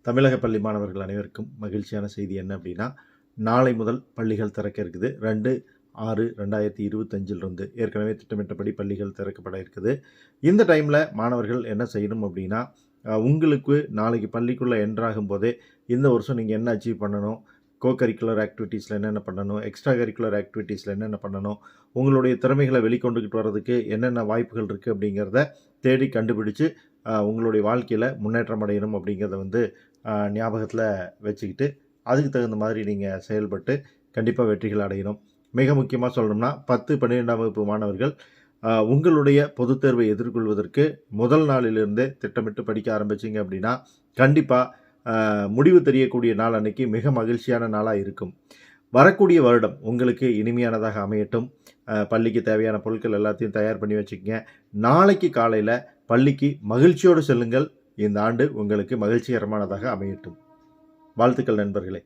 தமிழக பள்ளி மாணவர்கள் அனைவருக்கும் மகிழ்ச்சியான செய்தி என்ன அப்படின்னா, நாளை முதல் பள்ளிகள் திறக்க இருக்குது. 2/6/2025 ஏற்கனவே திட்டமிட்டபடி பள்ளிகள் திறக்கப்பட இருக்குது. இந்த டைமில் மாணவர்கள் என்ன செய்யணும் அப்படின்னா, உங்களுக்கு நாளைக்கு பள்ளிக்குள்ளே என்ட்ராகும் போதே இந்த வருஷம் நீங்கள் என்ன அச்சீவ் பண்ணணும், கோ கரிக்குலர் ஆக்டிவிட்டீஸில் என்னென்ன பண்ணணும், எக்ஸ்ட்ரா கரிக்குலர் ஆக்டிவிட்டீஸில் என்னென்ன பண்ணணும், உங்களுடைய திறமைகளை வெளிக்கொண்டுக்கிட்டு வர்றதுக்கு என்னென்ன வாய்ப்புகள் இருக்குது அப்படிங்கிறத தேடி கண்டுபிடிச்சு உங்களுடைய வாழ்க்கையில் முன்னேற்றம் அடையணும் அப்படிங்கிறத ஞாபகத்தில் வச்சுக்கிட்டு அதுக்கு தகுந்த மாதிரி நீங்கள் செயல்பட்டு கண்டிப்பாக வெற்றிகள் அடையணும். மிக முக்கியமாக சொல்லணும்னா 10, 12ஆம் வகுப்பு மாணவர்கள் உங்களுடைய பொதுத் தேர்வை எதிர்கொள்வதற்கு முதல் நாளிலிருந்தே திட்டமிட்டு படிக்க ஆரம்பிச்சிங்க அப்படின்னா கண்டிப்பாக முடிவு தெரியக்கூடிய நாள் அன்னைக்கு மிக மகிழ்ச்சியான நாளாக இருக்கும். வரக்கூடிய வருடம் உங்களுக்கு இனிமையானதாக அமையட்டும். பள்ளிக்கு தேவையான பொருட்கள் எல்லாத்தையும் தயார் பண்ணி வச்சுக்கோங்க. நாளைக்கு காலையில் பள்ளிக்கு மகிழ்ச்சியோடு செல்லுங்கள். இந்த ஆண்டு உங்களுக்கு மகிழ்ச்சிகரமானதாக அமையட்டும். வாழ்த்துக்கள் நண்பர்களே.